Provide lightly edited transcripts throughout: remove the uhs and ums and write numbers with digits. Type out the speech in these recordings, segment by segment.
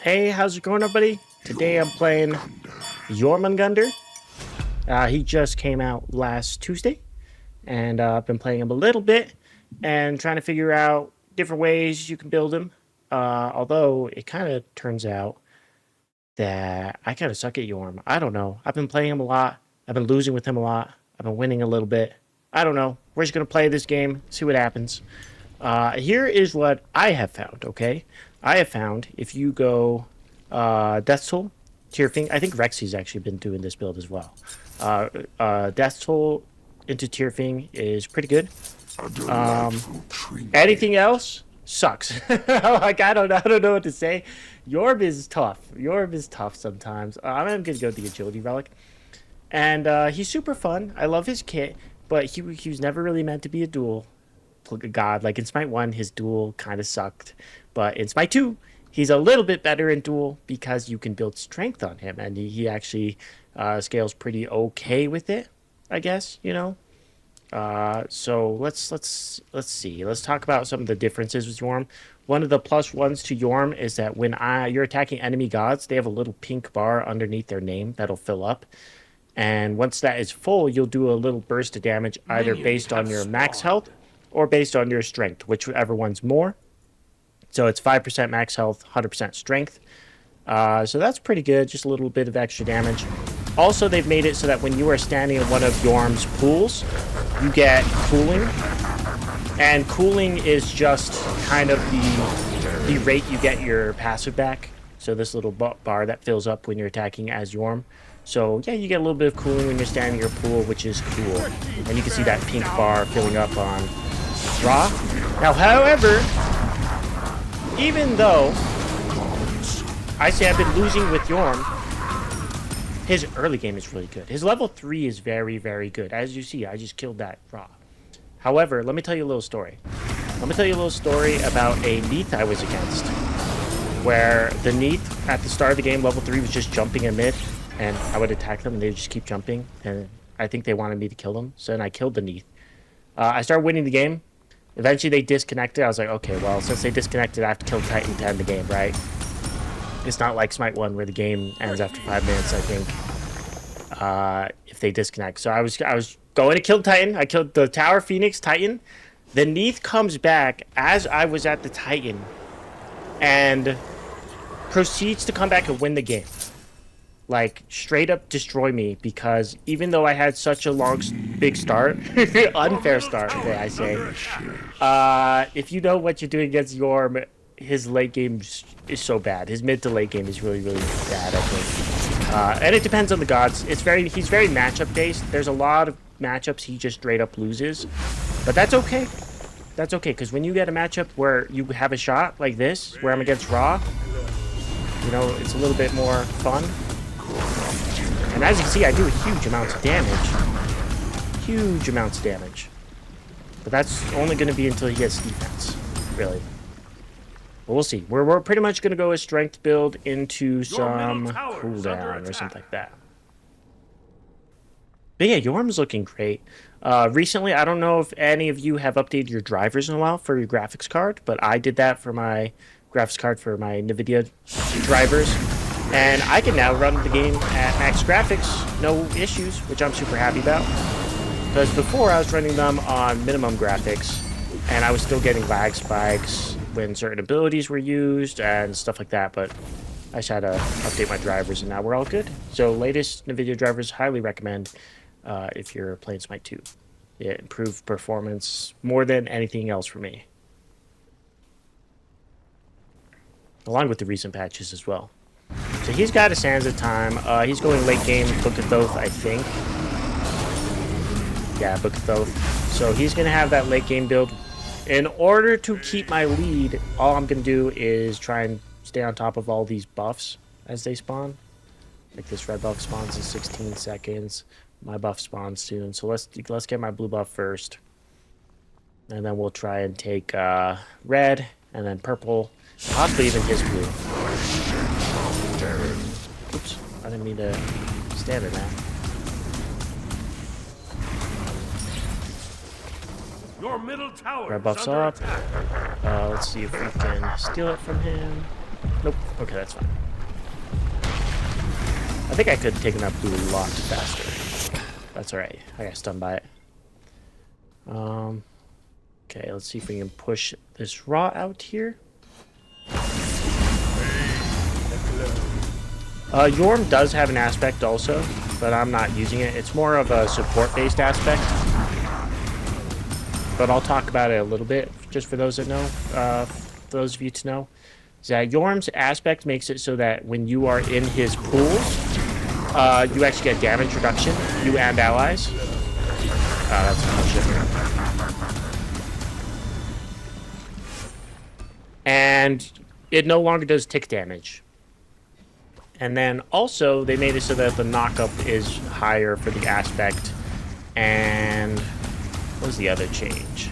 Hey, how's it going, everybody? Today I'm playing Jormungandr. He just came out last Tuesday, and I've been playing him a little bit and trying to figure out different ways you can build him. Although it kind of turns out that I kind of suck at Jorm. I don't know. I've been playing him a lot. I've been losing with him a lot. I've been winning a little bit. I don't know. We're just going to play this game, see what happens. Here is what I have found, okay? I have found if you go Death Toll, Tearfing, I think Rexy's actually been doing this build as well. Death Toll into Tearfing is pretty good. Anything else sucks. Like I don't know what to say. Yorb is tough. Yorb is tough sometimes. I'm gonna go the Agility Relic, and he's super fun. I love his kit, but he was never really meant to be a duel god. Like in Smite 1, his duel kind of sucked, but in Smite 2, he's a little bit better in duel because you can build strength on him, and he actually scales pretty okay with it, I guess, you know. So let's see. Let's talk about some of the differences with Yorm. One of the plus ones to Yorm is that when you're attacking enemy gods, they have a little pink bar underneath their name that'll fill up. And once that is full, you'll do a little burst of damage either based on your max health or based on your strength, whichever one's more. So it's 5% max health, 100% strength. So that's pretty good, just a little bit of extra damage. Also, they've made it so that when you are standing in one of Yorm's pools, you get cooling. And cooling is just kind of the rate you get your passive back. So this little bar that fills up when you're attacking as Yorm. So yeah, you get a little bit of cooling when you're standing in your pool, which is cool. And you can see that pink bar filling up on Ra. Now, however, even though I say I've been losing with Yorm, his early game is really good. His level 3 is very, very good. As you see, I just killed that Ra. However, let me tell you a little story. Let me tell you a little story about a Neath I was against, where the Neath at the start of the game, level 3, was just jumping in mid, and I would attack them, and they would just keep jumping, and I think they wanted me to kill them, so then I killed the Neath. I started winning the game. Eventually, they disconnected. I was like, okay, well, since they disconnected, I have to kill Titan to end the game, right? It's not like Smite 1 where the game ends after 5 minutes, I think, if they disconnect. So I was going to kill Titan. I killed the Tower Phoenix Titan. The Neath comes back as I was at the Titan and proceeds to come back and win the game. Like, straight up destroy me, because even though I had such a big start, unfair start, I say, if you know what you're doing against Yorm, his late game is so bad. His mid to late game is really, really bad, I think. And it depends on the gods. He's very matchup based. There's a lot of matchups he just straight up loses, but that's okay. That's okay, because when you get a matchup where you have a shot like this, where I'm against Ra, you know, it's a little bit more fun. And as you can see, I do huge amounts of damage. Huge amounts of damage. But that's only going to be until he gets defense, really. But we'll see. We're pretty much going to go a strength build into some cooldown or something like that. But yeah, Yorm's looking great. Recently, I don't know if any of you have updated your drivers in a while for your graphics card, but I did that for my graphics card for my NVIDIA drivers. And I can now run the game at max graphics, no issues, which I'm super happy about. Because before I was running them on minimum graphics, and I was still getting lag spikes when certain abilities were used and stuff like that, but I just had to update my drivers, and now we're all good. So latest NVIDIA drivers, highly recommend if you're playing Smite 2. It improved performance more than anything else for me. Along with the recent patches as well. So he's got a Sansa time. He's going late game Book of Thoth, I think. Yeah, Book of Thoth. So he's going to have that late game build. In order to keep my lead, all I'm going to do is try and stay on top of all these buffs as they spawn. Like this red buff spawns in 16 seconds. My buff spawns soon. So let's get my blue buff first. And then we'll try and take red and then purple. Possibly even his blue. Oops, I didn't mean to stand in that. Your middle tower Red buff's up. Let's see if we can steal it from him. Nope. Okay, that's fine. I think I could have taken that blue a lot faster. That's alright. I got stunned by it. Okay, let's see if we can push this raw out here. Yorm does have an aspect also, but I'm not using it. It's more of a support-based aspect. But I'll talk about it a little bit, just for those that know, for those of you to know. Is that Yorm's aspect makes it so that when you are in his pools, you actually get damage reduction, you and allies. That's bullshit. And it no longer does tick damage. And then also, they made it so that the knockup is higher for the aspect. And what was the other change?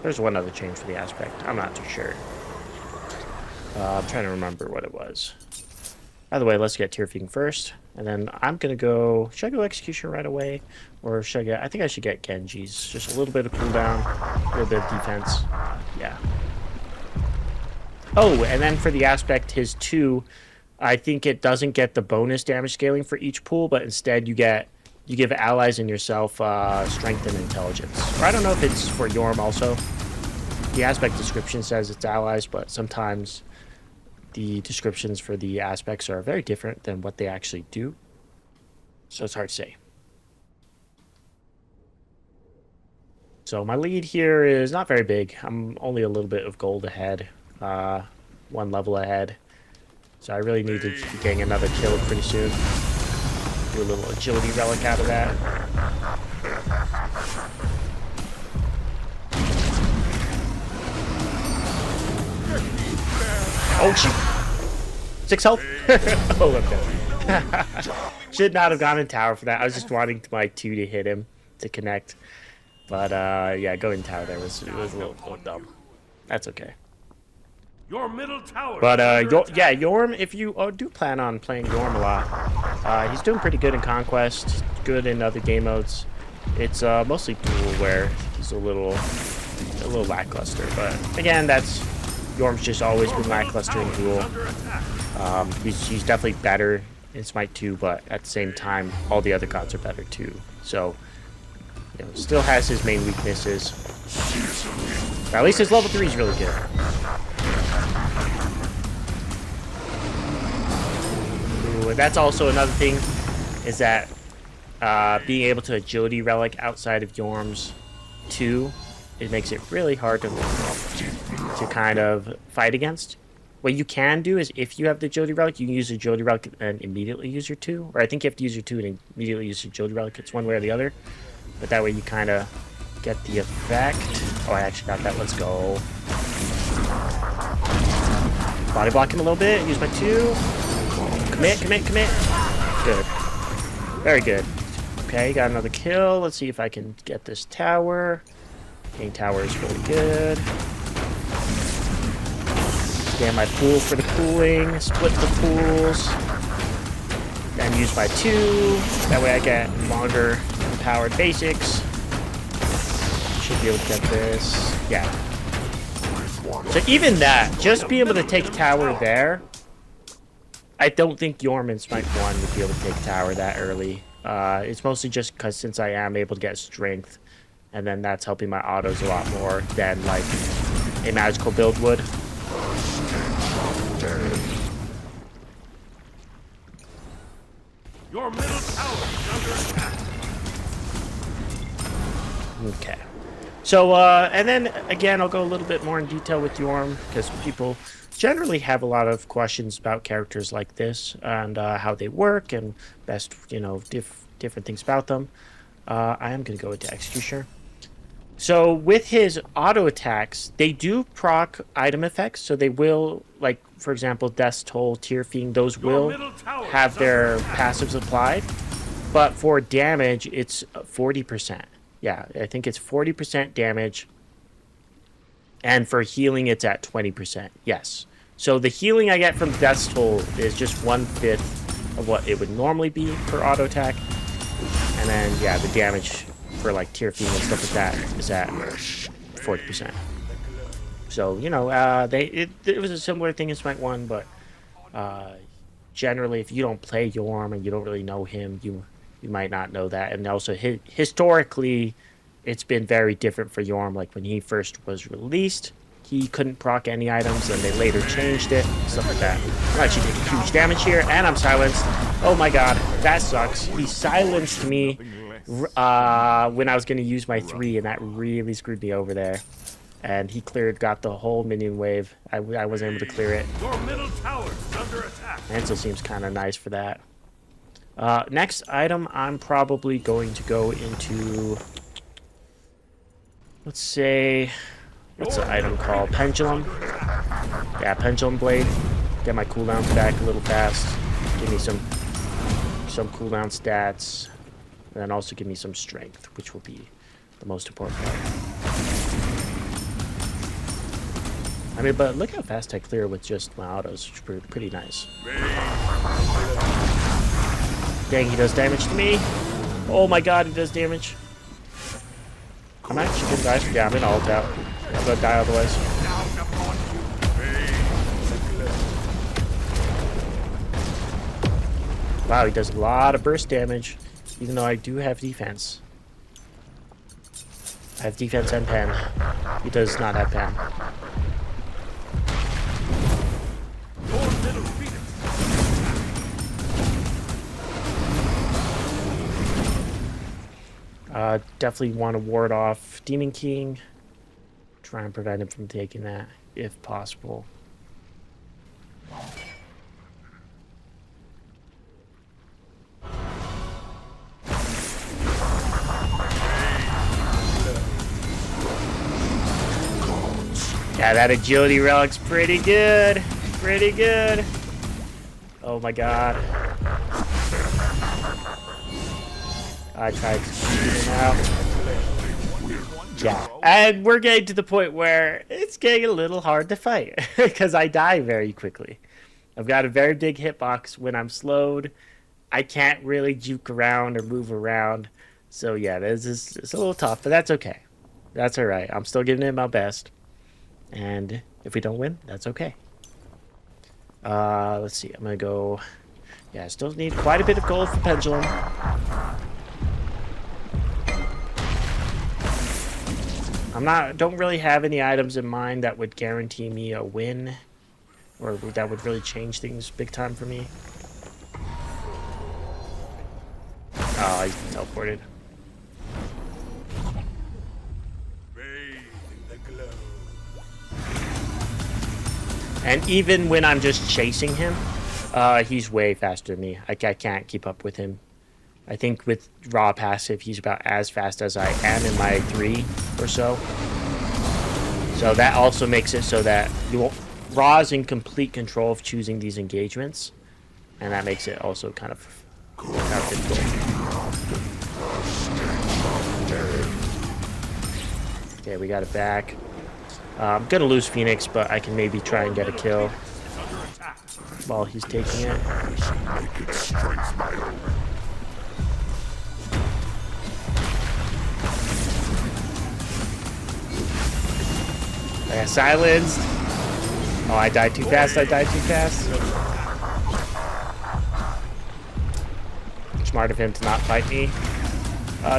There's one other change for the aspect. I'm not too sure. I'm trying to remember what it was. By the way, let's get Tearfing first. And then I'm going to go... Should I go Execution right away? Or should I get... I think I should get Genji's. Just a little bit of cooldown. A little bit of defense. Yeah. Oh, and then for the aspect, his 2, I think it doesn't get the bonus damage scaling for each pool, but instead you give allies and yourself strength and intelligence. Or I don't know if it's for Yorm also. The aspect description says it's allies, but sometimes the descriptions for the aspects are very different than what they actually do. So it's hard to say. So my lead here is not very big. I'm only a little bit of gold ahead. 1 level ahead. So I really need to be getting another kill pretty soon. Do a little agility relic out of that. Oh shoot! 6 health? Oh, okay. Should not have gone in tower for that. I was just wanting my 2 to hit him to connect. But yeah, going in tower there was a little dumb. That's okay. Your middle tower. But yeah, Yorm, if you do plan on playing Yorm a lot, he's doing pretty good in Conquest, good in other game modes. It's mostly Duel where he's a little lackluster. But again, Yorm's just always been lackluster in Duel. He's definitely better in Smite 2, but at the same time, all the other gods are better too. So, you know, still has his main weaknesses. But at least his level 3 is really good. Ooh, and that's also another thing, is that being able to agility relic outside of Yorm's 2, it makes it really hard to kind of fight against. What you can do is, if you have the agility relic, you can use the agility relic and immediately use your 2. Or I think you have to use your 2 and immediately use your agility relic. It's one way or the other. But that way you kind of get the effect. Oh, I actually got that. Let's go. Body block him a little bit. Use my 2. Commit. Good. Very good. Okay, got another kill. Let's see if I can get this tower. King tower is really good. Scan my pool for the cooling. Split the pools. Then use my 2. That way I get longer empowered basics. Should be able to get this. Yeah. So even that, just being able to take tower there, I don't think Yorm in Smite 1 would be able to take tower that early. It's mostly just because since I am able to get strength, and then that's helping my autos a lot more than like a magical build would. Your middle tower is under attack. Okay. So, and then again, I'll go a little bit more in detail with Yorm, because people generally have a lot of questions about characters like this and how they work and best, you know, different things about them. I am going to go into Executioner. So with his auto attacks, they do proc item effects, so they will, like, for example, Death's Toll, Tear Fiend, those will have their passives applied. But for damage, it's 40%. Yeah, I think it's 40% damage. And for healing, it's at 20%. Yes. So the healing I get from Death's Toll is just 1/5 of what it would normally be for auto attack. And then, yeah, the damage for like Tear Fiend and stuff like that is at 40%. So, you know, it was a similar thing in Smite 1, but generally, if you don't play Yorm and you don't really know him, you might not know that. And also, historically, it's been very different for Yorm. Like, when he first was released, he couldn't proc any items, and they later changed it, stuff like that. I'm actually taking huge damage here, and I'm silenced. Oh my god, that sucks. He silenced me when I was going to use my 3, and that really screwed me over there. And he got the whole minion wave. I wasn't able to clear it. Your middle tower is under attack. Ansel seems kind of nice for that. Next item, I'm probably going to go into... Let's say... What's the item called? Pendulum? Yeah, Pendulum Blade. Get my cooldowns back a little fast. Give me some cooldown stats. And then also give me some strength, which will be the most important part. I mean, but look how fast I clear with just my autos, which is pretty nice. Dang, he does damage to me. Oh my god, he does damage. I'm actually gonna die. Yeah, I'm in ult out. I'm gonna die otherwise. Wow, he does a lot of burst damage, even though I do have defense. I have defense and pen. He does not have pen. Definitely want to ward off Demon King. Try and prevent him from taking that, if possible. Yeah, that agility relic's pretty good. Pretty good. Oh my god. I tried to shoot him out. Yeah, and we're getting to the point where it's getting a little hard to fight because I die very quickly. I've got a very big hitbox. When I'm slowed, I can't really juke around or move around. So yeah, it's a little tough, but that's okay. That's all right. I'm still giving it my best. And if we don't win, that's okay. Let's see. I'm going to go... Yeah, I still need quite a bit of gold for Pendulum. Don't really have any items in mind that would guarantee me a win, or that would really change things big time for me. Oh, he's teleported. And even when I'm just chasing him, he's way faster than me. I can't keep up with him. I think with raw passive, he's about as fast as I am in my 3 or so. So that also makes it so that raw is in complete control of choosing these engagements, and that makes it also kind of difficult. Okay, we got it back. I'm gonna lose Phoenix, but I can maybe try and get a kill while he's taking it. I got silenced. Oh, I died too fast. Smart of him to not fight me.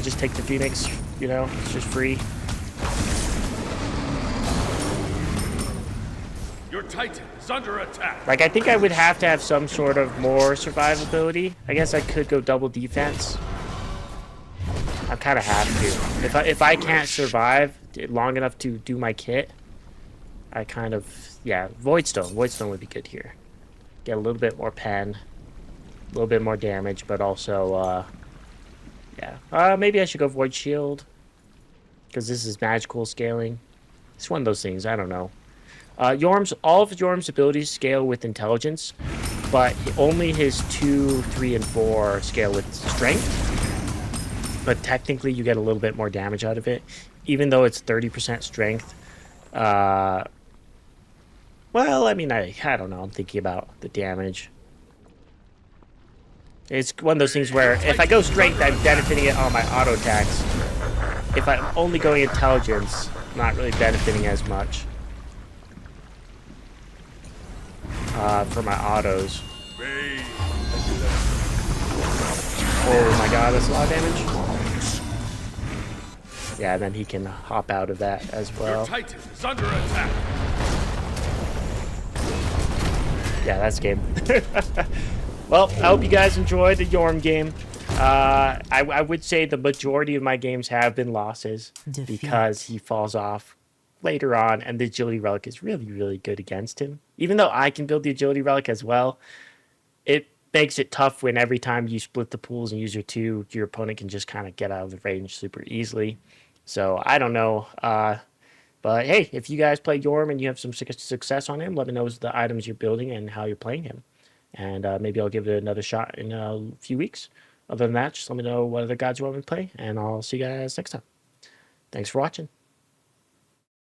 Just take the Phoenix, you know, it's just free. Your Titan is under attack. Like, I think I would have to have some sort of more survivability. I guess I could go double defense. I kind of have to. If I can't survive long enough to do my kit, I kind of, yeah, Voidstone. Voidstone would be good here. Get a little bit more pen, a little bit more damage, but also, yeah. Maybe I should go Void Shield, because this is magical scaling. It's one of those things, I don't know. All of Yorm's abilities scale with intelligence, but only his 2, 3, and 4 scale with strength. But technically, you get a little bit more damage out of it, even though it's 30% strength. Well, I mean, I don't know. I'm thinking about the damage. It's one of those things where if I go strength, I'm benefiting it on my auto attacks. If I'm only going intelligence, I'm not really benefiting as much. for my autos. Rain. Oh my god, that's a lot of damage. Yeah, and then he can hop out of that as Your well. Titan is under attack. Yeah, that's game. Well, I hope you guys enjoyed the Yorm game. I would say the majority of my games have been losses because he falls off later on, and the Agility Relic is really, really good against him. Even though I can build the Agility Relic as well, it makes it tough when every time you split the pools and use your two, your opponent can just kind of get out of the range super easily. So I don't know. But hey, if you guys play Yorm and you have some success on him, let me know the items you're building and how you're playing him. And maybe I'll give it another shot in a few weeks. Other than that, just let me know what other gods you want me to play, and I'll see you guys next time. Thanks for watching.